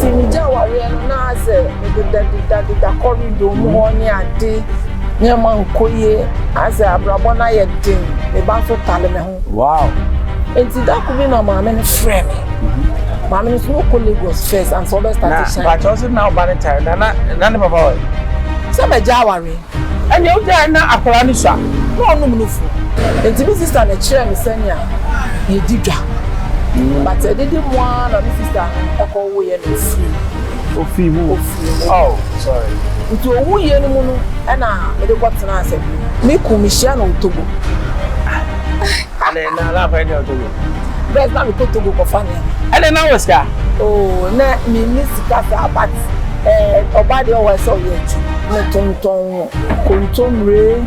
Nti mi ja ware no na ase me da corridor mu ho ni ade ne man koye ase abrabo na ye den me ba so tale me ho. Wow. Nti da ku bi na ma me friend. Ma me no ko Lagos first and so be start to shine. But also now ban time na ne papa. Se me ja ware. And you dey na akwara ni sha. No no no fu. Nti mi sister na kire me sanya ye didwa. But I didn't want my sister to go away and free. Oh, sorry. Into a woo yen moon, and I got an answer. Me commission to go. And then I love any of you. There's not a to go for funny. And then I was there. Oh, let me miss Casa, but a body always saw yet. Neton, Contom Ray,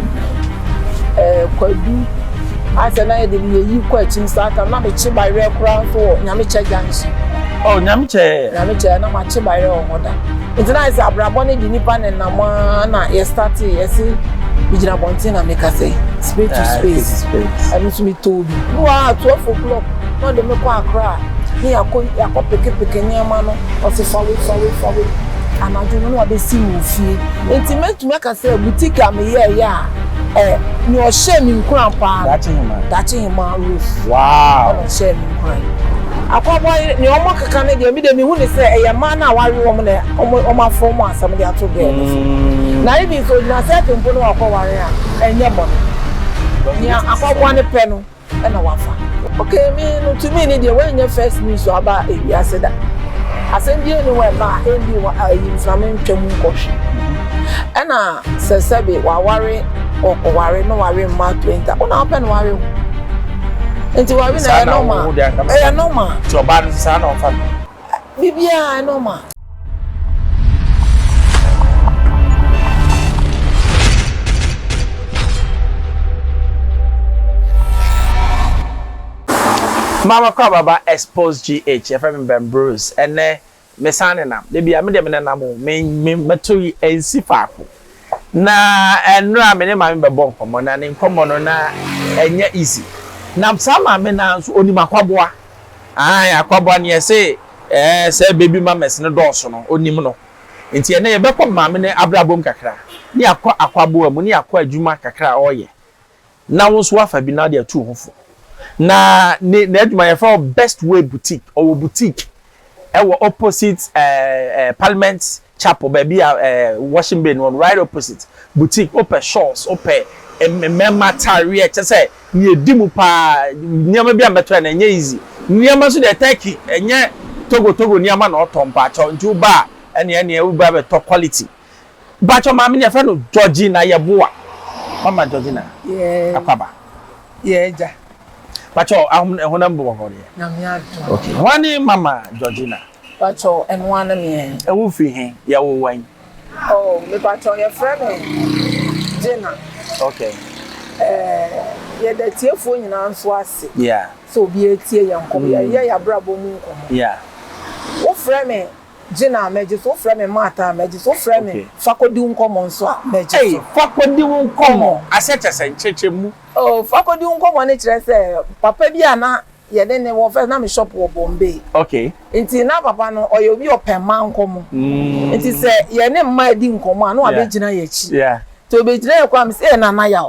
Quadu. I said, I did you question start. I'm not a chip by real crown for Yamicha Junction. Oh, Yamicha, no much by real order. It's nice. I brought one in the Nipan and Namana, yes, started, yes, Vijana Bontina make us say, space to space. I miss me told you. Wow, 12 o'clock. No, they make a cry. Here, I go pick near Mano, or say, far away. And I don't know what they see you feel. It's meant to make us say, boutique, I'm here, yeah. No shame in grandpa. That's him, Ruth. Wow. No shame in grandpa. Akwaboah, ni omo kakane de mi de mi hu ne say e man na ware wo mo ne omo form asam de ato be. Na ibi so na say tempo no akwaware a enye bo. Ni Akwaboah ne pe no e na wafa. Okay, me no to me ni de when your first news so aba e wi aseda. Asem bi ni we ba e bi wa ayi fami ntwam nkohwe. E na sesebe wa ware okoware no ware ma 20. Una open ware. Enti wa wi na normal. Normal. So bad sa na ofa. Bibia normal. Mama kwa baba Xposed GH FM Ben Bruce ene me sanena de bia me de me na mo me meto ensi faako na enra me ne ma me bebon komo na ne komo no na enya easy na sama me na so oni Akwaboah Akwaboah ne say say baby mamas ne dɔɔso no onim no enti ene ye bekɔ ma me ne abrabom kakra ni akɔ Akwaboah mu ni akɔ adwuma kakra oyɛ na wo so afa bi na de atu hofo na adwuma ye for best way boutique or boutique opposite Parliament Chapel baby washing bin one right opposite boutique open shorts open memma tare say ni edimu pa niam bia meto na enye easy niam so de take enye togo niam na otompa cho nti uba ene uba be top quality ba cho ma me ne fa no Georgina ye boa mama Georgina Akwaba ja Pacho honam bo ho de na me ado okay wani mama Georgina Pacho enwa na me e wo fi he ye wo wan oh me Pacho ye friend Gina okay ye da tiefo nyina nso ase yeah so bi etie ye nkom ye ya brabo mu nkom yeah wo friend me Gina meji so friend me mata meji so friend me fakodi nkom nso a meji so fakodi nkom aseche sencheche mu oh fakodi nkom ne kire se papa bi ana ye ne wo first na me shop wo Bombay okay nti na papa no oye obi opema nkom nti se ye ne mma edi nkom a no abegina ye chi yeah to begina ye kwa me se na na ya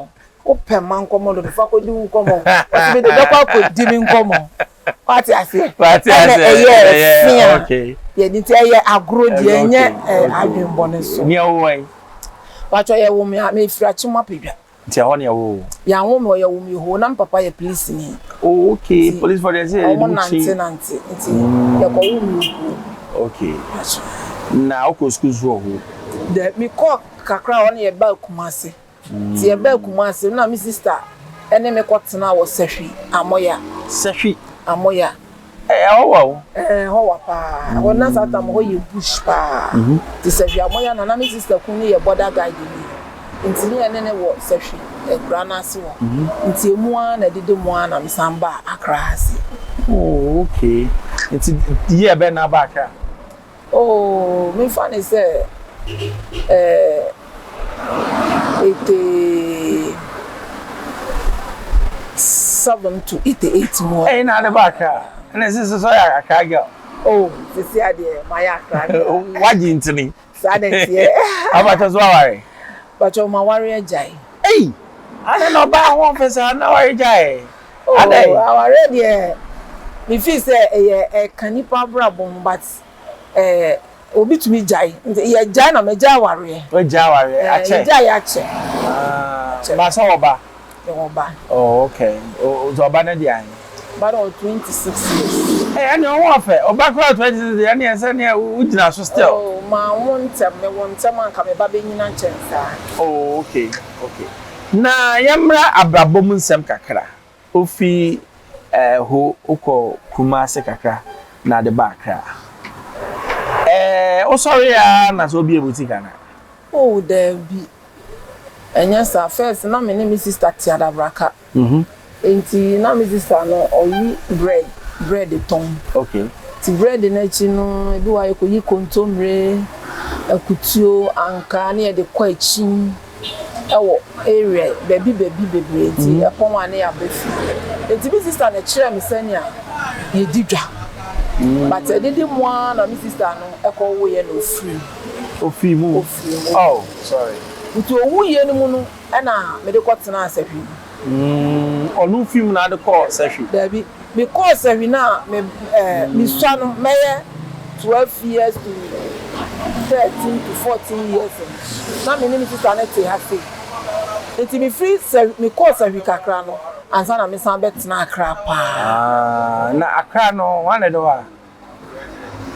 opema nkom do fakodi nkom o be de kwa ko di mi nkom Party ase. Yeah, okay. Yeah, nti ye agro de enye adwenbo ne so. Nia wo wan. Pacho ye wo me fira chima pedwa. Nti ho ne wo. Ya wo me ye wo me ho na papa ye police ni. Oh, okay. Police for the say nti ye ko wo me. Okay. Na o school zo ho. De me ko kakra on ye ba Kumase. Ti ye ba Kumase na me sister ene me ko tena wo Sehwi Amoya. Sehwi Amoya. Ho wa pa. Wona sata mo ye bush pa. Ti Sehwi Amoya na me sister kun ye border guide ni. Nti ni ene ne wo Sehwi grana se wo. Nti emu na dede mu na misamba Accra ase. Oh, okay. Nti ye be na ba Accra. Oh, me funny say 87 to 88 more. Na the back. And this is so ya Accra girl. Oh, sisi ade maya kra. Waji ntini. Sadenti. Abacha so aware. Bacho ma ware ajai. Hey. Ana no ba won fesa na ware jai. Adai. Aware de me feel say e kanipa brabon but obi tumi jai. Ye jai na me jai ware. We jai ware ache. Jai ache. Ba so oba. Oba. Oh, okay. O so oba na di an. But 26 years. Hey, I know what for. Oba kwa 26 years, and say na ugina so still. Oh, ma wontem anka me ba be nyina nchensa. Oh, okay. Okay. Na yamra abrabom nsem kakra. Ofi ho uko Kumasi kakra na de bakra. O sorry na so bi ebuti kana. Oh, there be. Enya sa first na me name sister Tiada Braka. Enti na me sister no oyi bread ton. Okay. Ti bread na chi no ebi wa yi kontomre akutuo anka na ye de kwa chi ewo area baby ti epon wa na ya befi. Enti me sister na kire me sania ye didwa. But I didn't want na me sister no ekọ wo ye no free. Ofi mu. Oh, sorry. Utu owu ye ni mu no na me de kwotena asahwi. Onu film na de call sahwi. Dabi because we na me swa no meye 12 years to 13 to 14 years. Na me ni sister na te happy. Enti me free me course we kakra no ansa na me san betena akra pa. Na akra no wane do wa.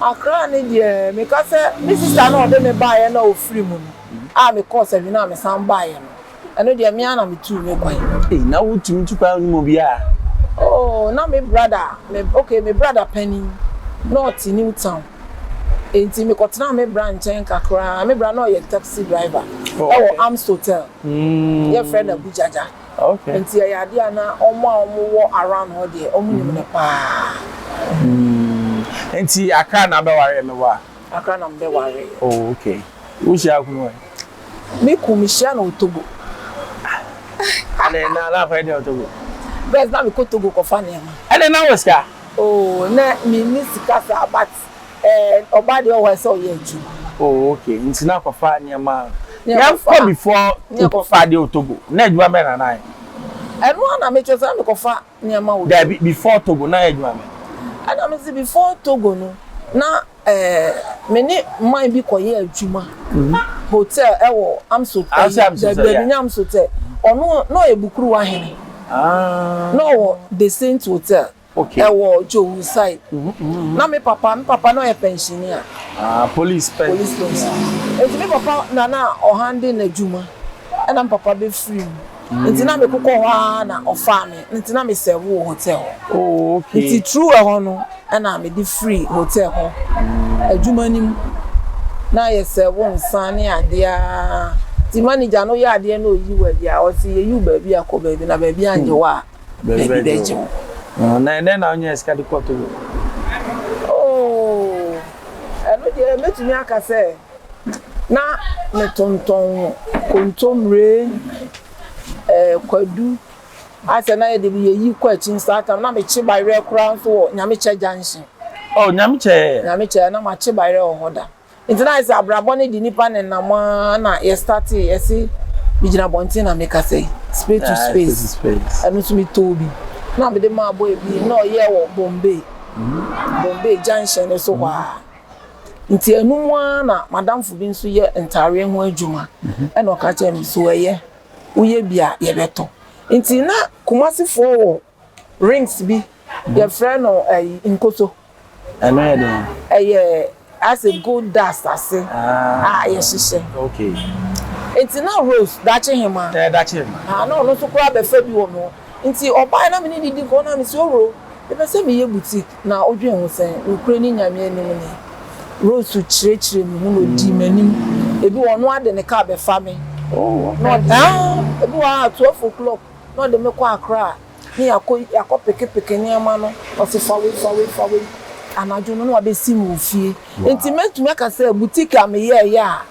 Akra ni de me ka say me sister no de me buy na o free mu. Me course we na me san buy no. Eno de me ana me tu me kwan. Na wo tumi tu kwa mu bia. Oh, now my brother, my brother Penny, not in Newtown. Enti me kotena me branch en kakra, me brother no ye taxi driver. Oh, Arms Hotel. Your friend Abujaja. Okay. Enti ya dia na omo around ho de, omo nim ne pa. Enti Akra na be ware me wa. Akra na be ware. Oh, okay. Wo shia ku no. Me ku mi shia na Otogo. Ale na la fa de Otogo. Best na me ko Togo ko fa nema. Ale na wo ska. Oh, na me ni sika sa but oba de o wa so ye ju. Oh, okay. Nti na ko fa nema. Ya ko before ko fa de Otogo. Na adwuma me na nai. Eno na me chosa me ko fa nema wo. There before Togo na adwuma me. Ana me see before Togo no na me ni man bi ko ye adwuma. Hotel ewo Amso Hotel. Ono no ebukuru wa hene. No the Saint Hotel. Okay. Ewo Joe side. Na me papa no e pensioner. Police pension. Enti me papa na o hande na adwuma. E na papa be free. Enti na me kokọ wa na ofa me. Enti na me serve hotel. Oh, okay. Enti true e ho no e na me di free hotel ho. Adwuma nim na ye serve nsane ade a ti manager no ya ade no yi wa dia o si ye yu ba bi akoba bi na ba bi anje wa baby deje na onye ska de kwato. Oh eno de metumi aka se na me tonton kontomre kwadu ase na ye de bi yi kwa chin sata na me chi bayre kura so nyame che junction. Oh nyame che na ma chi bayre o hoda. Intina is abrabone di nipa ne na ye start ye si bijina bontin na make say space to space anu to me tobi na be de ma boy bi no ye wo Bombay junction so wa nti anu na madam fu bi nso ye ntare ho adwuma e no ka che mi so ye uye bia ye beto nti na Kumasi fo rings bi ye friend no Nkoso anu ye de as a good dust ase yes. Okay. Enti na Rose dache hima. Dache hima. No so kwa be fa bi wo no. Enti oba na me ni di ko na me so ro. E be se me ye boutique na odwen ho sen. Ukure ni nyame anim ni. Rose chire mi hu no di manim. Ebi wo no ade ne ka be fa me. Oh. No ebi wa 12 o'clock. No de me kwa Accra. Ni yakọ peke ni ama no. O se fa we. Anajo no wa be si mu fie enti metumi aka say boutique am ye ya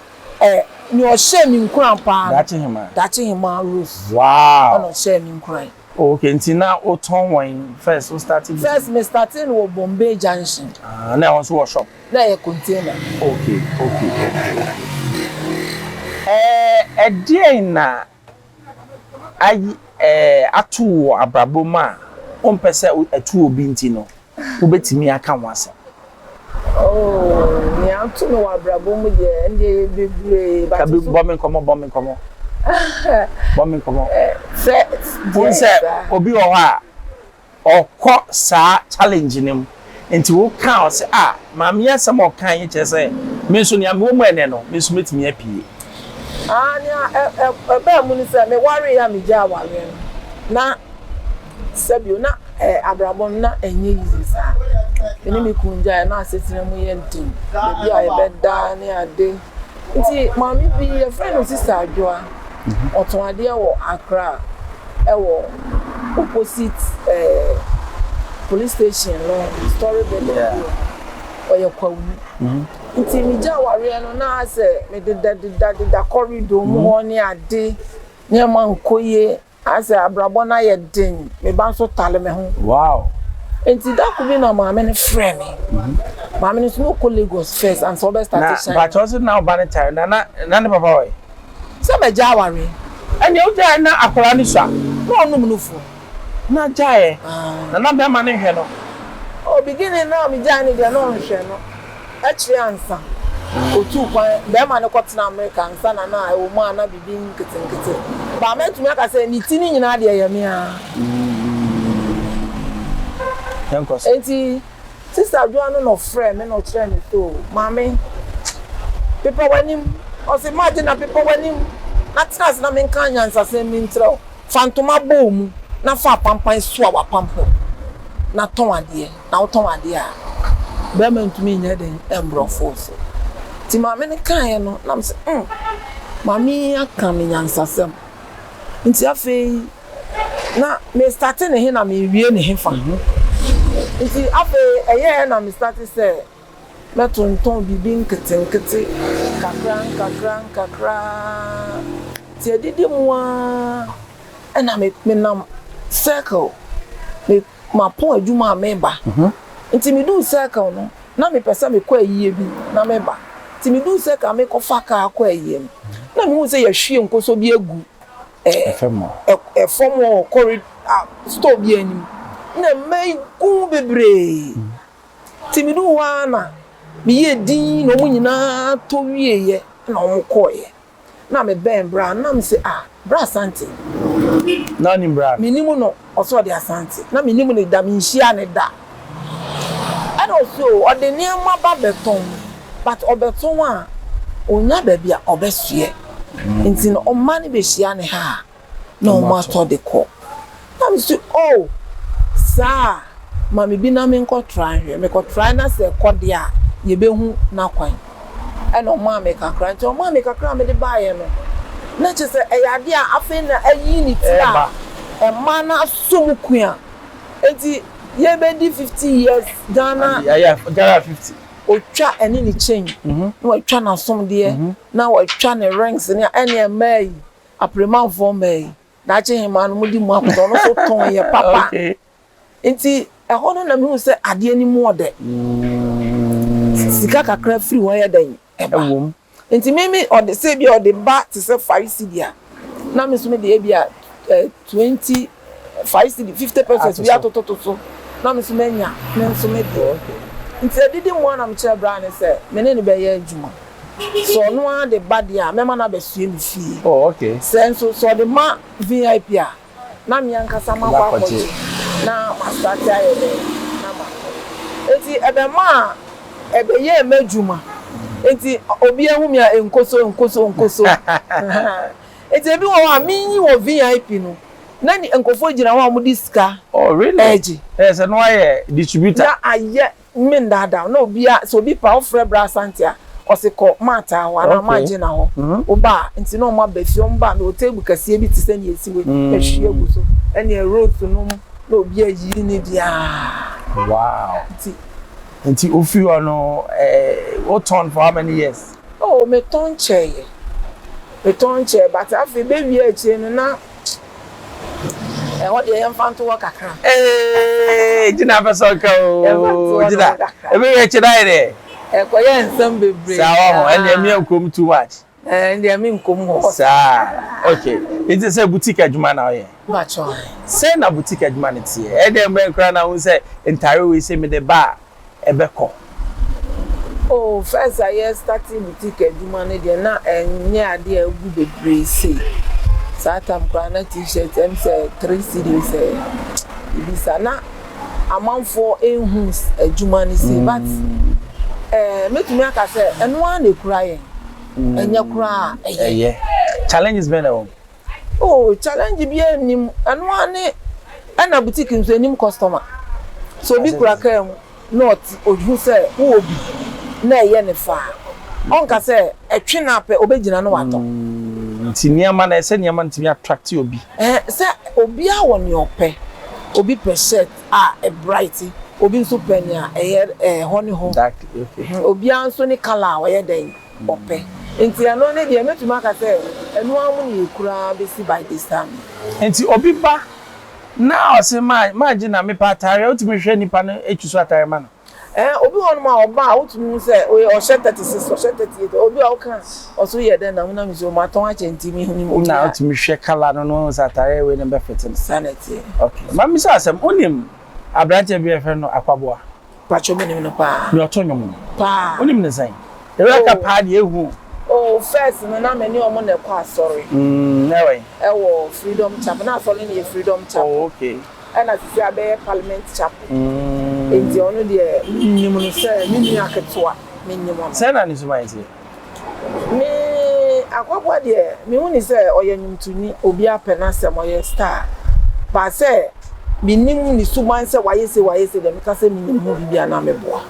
ni o share mi nkran pa dache hima Rose. Wow. Ono share mi nkran Okay, until now, o turn when first we started. First, me starting with Bombay Junction. Now also a shop. Now a container. Okay. A day na atu abraboma on pese atu obi ntino. Ubetimi aka wasa. Oh, me atu no abraboma je ndi bebre ba bombing komo. Bombing komo. Say obi o ha okọ sa challenge nim. Nti wo kan o se maami asem o kan ye che se me so nia me mo ene no me so metimi apie. Ba mu ni se me ware ya me ja ware na sabio na abrabon na enye yizi sa eni mi kunja na asetina mu ye ntim be a be da ne ade nti maami bi ye friend o sister adwoa oton ade e wo Accra e wo opposite police station no story bed oye kwawu nti mi ja ware no na ase me da corridor mu ho ne ade ne man koye ase abrabon na ye den me ban so tale me ho wow nti da ku bi na maame ne frɛ me maame ne so no Lagos first and so be start na but also now banitary na ne papa we se me ja ware ene o ja na akora ni sha no onum no fu na jae na be ma ne hwe no o beginning na mi ja ni de no hwe no actually ansa otu kwan be ma ne kwotena America ansa na e wo mu ana bibi nkete ba ma tumi aka se ni tini nyina de ye me a yankos enti sister Joan no friend me no kire me to mama people wanim o se imagine na people wanim na tras na me kan nyansa se me ntro fantoma bomu na fa pampan so wa pampo na ton ade na wo ton ade a be ma ntumi nya den embrofo so ti mama ne kan no na me se mami aka me nyansa sem nti afi na me start ne he na me wie ne he fa nti afi eye na me start say metonton bibi nkete kakra ti edidi mu a na me nam circle me ma pon adwuma member nti me do circle no na me pesa me kwa yie bi na member nti me do circle me ko fa ka kwa yie na me hu say ya hwie nkoso bi egu efom corridor store bi anim na me ku bebre ti me do wa na me ye din no mu nyina to wieye na o koye na me ben bra na me say bra Asante na ni bra minimu no oso de Asante na minimu ne da me nhia ne da and also o de niam ba beton but obeton a onya ba bia obesue nti no o ma ne be hia ne ha na o ma to de ko na me say sa mami bi na me nko try na se ko de a ye be hu na kwan e no ma me kakra nti o ma me kakra me de baaye no na che se e yade a afi na ayi ni ti a e ma na asomkua enti ye be di 50 years Ghana Ghana 50 o twa eni ni change na o twa na som de na o twa ne rings ne eni e mai aprema for mai na che hima no mudi mu akodo no so ton ye papa enti e hono na me hu se ade ani mu ode sika kakra free won ye dan ewom enti mimi ode se bi ode ba te se 5 cedi a na me so me de bia 20 5 cedi 50% we atototo so na me so menya me so me de enti adidi mu na me che bra ne se me ne be ye adwuma so no a de ba dia me ma na be sue mi fie okay senso so de ma VIP a na me ankasa ma kwa kwaji na master tie de na ma enti ebe ma ebe ye madwuma enti obi ehu mi a enkoso enti ebi wo a minyi wo VIP no na ni enkofo gira wo amudi sika really eji so no aye distributor na aye min dada na obi a so obi pa ofre bra Asante a osiko mata wa na maje na ho oba enti na o ma ba fie mba na o table kase bi ti se ni esiwe ehwie egu so ene road no na obi ayi ni dia wow Until Ufi no what turn for how many years? Oh, me turn chair, but I feel baby na what the infant work akra. Jina person ka o. Jina. Ebe ye chidai de. Koye nsem bebre. Sa ho, ene mi nkom too much. Ndi mi nkom ho. Sa. Okay. It is a boutique adwuma na oye. Bacho. Say na boutique adwuma ne tie. E dem be nkra na hu say entire we say me de ba ebeko. Oh, first I started boutique adwuma ne de na enye ade agu bebre say. Satam krana t-shirt em say 3 cedis say. Ibisa na amanfo ehun adwuma ne say but metumi aka say eno an e kura yen. Enye kura eye. Challenges been o. Oh, challenge bi enim eno an na boutique nso enim customer. So bi kura ka not oju say wo obi na eye ne fa. Onka say etwe na pe obegina no wato. Nti niama na ese niama ntimi attract obi. Say obi a woni ope. Obi per shirt a bright. Obi nso penny a honey ho. Exactly. Okay. Obi anso ni color we den ope. Nti ano ne de metuma ka say enu amu ni ekura be si by this time. Nti obi ba na o se ma na me patare otimi hwe nipa no etwuso atare ma no. Obi won ma oba otumi say o she 36 o she 38 obi a oka oso ye den na una mi so ma ton achenti mi huni mo na otimi hwe color no atare we ne be fit sanity. Okay. Mami say asem onim abrante bi efe no Akwaboah. Pacho me no pa. Mi otonyom. Pa. Onim ne san. E we ka pa de ehu. Oh, first me na many omo na kwa sorry. Anyway. Wo Freedom Chapel na sorry ni Freedom Chapel. Oh, okay. And as you say Parliament Chapel. Enti ono de nim no say ni aketoa me nim ono. Say na ni so mai say. Me Akwaboah de me hu ni say oyanyumtuni obi apena sem oye star. Ba say me nim ni suman say waye say dem ka say me nim hu bibia na meboa.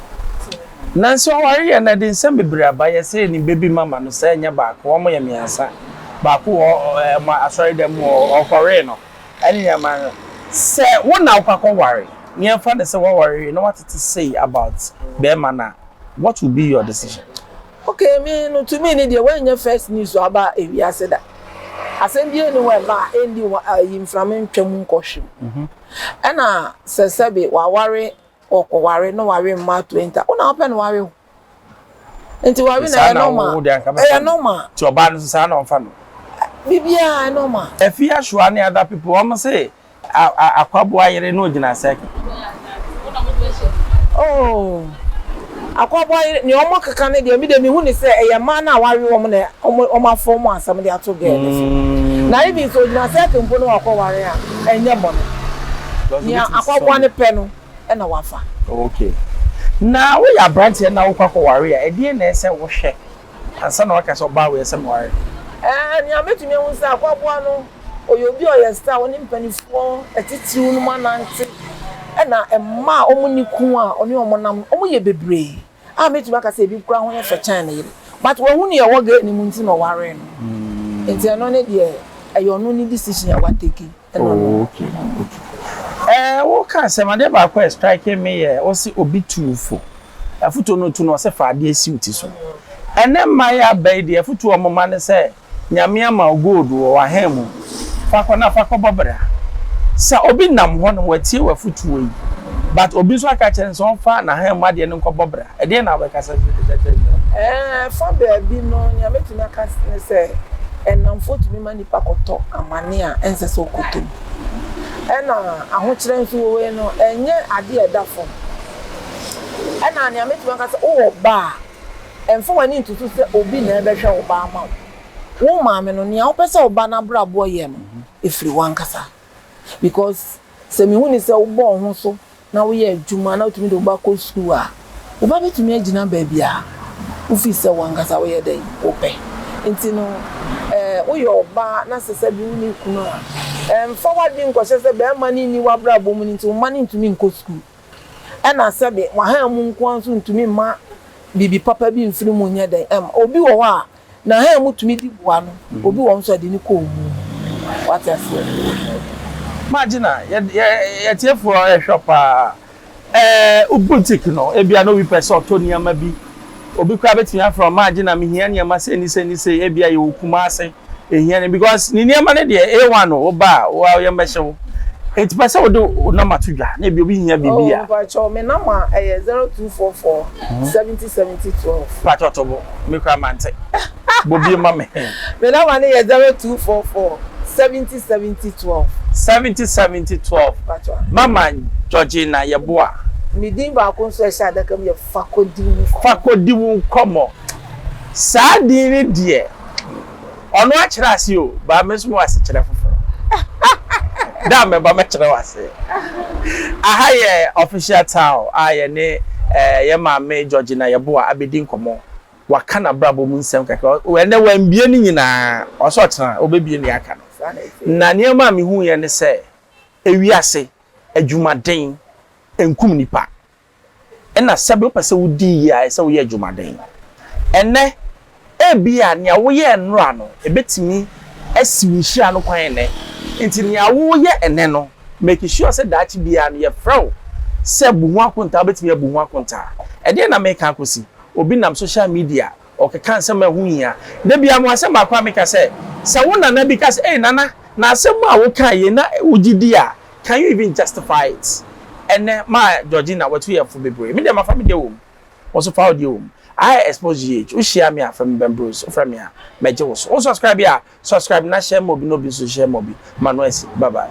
Nanso wari na de nsem bebre abaye say ni baby mama no say nya ba ko mo ye miansa. Ba ko ma asori dem okore no. Ani ya man say wona ukakọ worry. Near fan say what worry, you know what to say about Bemana. What will be your decision? Okay, me no to me need when your first news about if you said that. I send you anywhere ba endi him from ntwam nkohwem. Ana sesebe wa worry worry no worry ma 20. Una open worry. Enti worry na normal. Normal. To oba no say na onfa no. Bibia normal. If you Ashaw and other people almost say Akwaboah yere no gina second. Oh, Akwaboah ni omo kaka ne de mi de mi hu ni say eye man na wari wo mo na omo form asam de ato ge na ibi so gina second mpo no akwaware a enye mo no ni Akwaboah ne pe no e na wafa. Okay. Na we ya branch na wo kwakware a e de na ese wo hwe ansa na waka so ba we ese mo ware. Ni ametumi hu say Akwaboah no oyobi oyesta woni mpanifo etitiru no manante na emma omuniku a oni omonam omoye bebre a metumi aka say bi kura ho ye fechan na yire but wo hu ne ye woga ni munti no ware no enti ano ne de ayo no ni decision ya wateki okay wo ka se ma de ba kwa strike me ye o si obi tuufo afuto no tu no se fa de asi uti so ene ma ya bai de afuto o mama ne se nyame ama gold wo wa hemu fakọ bobra sa obi nam ho no watie wafutuo yi but obi so aka kyen so fa na ha ma de no nkọ bobra e de na we kasa fa baabi no nya metumi aka ne se enam fotumi mani pakoto amane a ense so kotom ena ahokyere nso we no enye ade edafo ena nya metumi aka se o ba enfo wani ntutu se obi na ebehwe o ba ama wo maame no nia opese oba na brabo ye no efri wankasa because se mi huni se obo ho so na wo ye adwuma na otumi do ba ko school a oba betumi agina ba bia ofi se wankasa wo ye den ope enti no wo ye oba na sese bi huni kuno a forward nko se be ma ni wa brabo mu nti wo ma ni ntumi nko school na se be wa ha mu nko anso ntumi ma bibi papa bi mfiri mu nya den obi wo ho a na ha mutumi di bua no obi won so de ni ko mu what else imagine ya tiefo e shop boutique no e bia no we person to niama bi obi kwa betia from imagine me hia niama se ni se e bia ye okuma ase e hia because ni niama ne de e1 no oba wa ye mbehyewo It's pasa odo number to dwa na bi obi hia bibia. Oh, but me number 0244 707012. Pachotobo me kwa mante. Bobi ma me. Me number is 0244 707012. 707012. Mama Georgina Yeboah. Me din ba ko so e sha da kam ye fakodiwu. Fakodiwu komo. Sa din ni de. Ono a kire ase o, ba me so mo ase kire foforo. Da me ba me kire wase. Aha ye official town, aye ne ye maame Georgina Yeboah abedin komo. Waka na brabo mu nsem kaka. We ne wambie ni nyina, oso tena obebie ni aka no. Na ne ma me hu ye ne se ewiase adwumaden enkum nipa. Ena sebe opese wudi ya se wo ye adwumaden. Ene ebia ne wo ye enra no ebetimi asiwihia no kwan ne. Nti ne wo ye ene no make sure say that bia no ye frau se buhu akonta betimi abuhu akonta. E de na me kan kosi obi nam social media o ke kan se ma hu hia de bia mo asem akwa me ka se wo nana bi ka se nana na asem a wo kan ye na ugidi a can you even justify it? And my Georgina what we have for bebre me dem afa me de wo also fa de wo I expose GH wo share me from Bembros from me meje wo so subscribe ya subscribe na share mo bi no bi so share mo bi Manuel bye bye.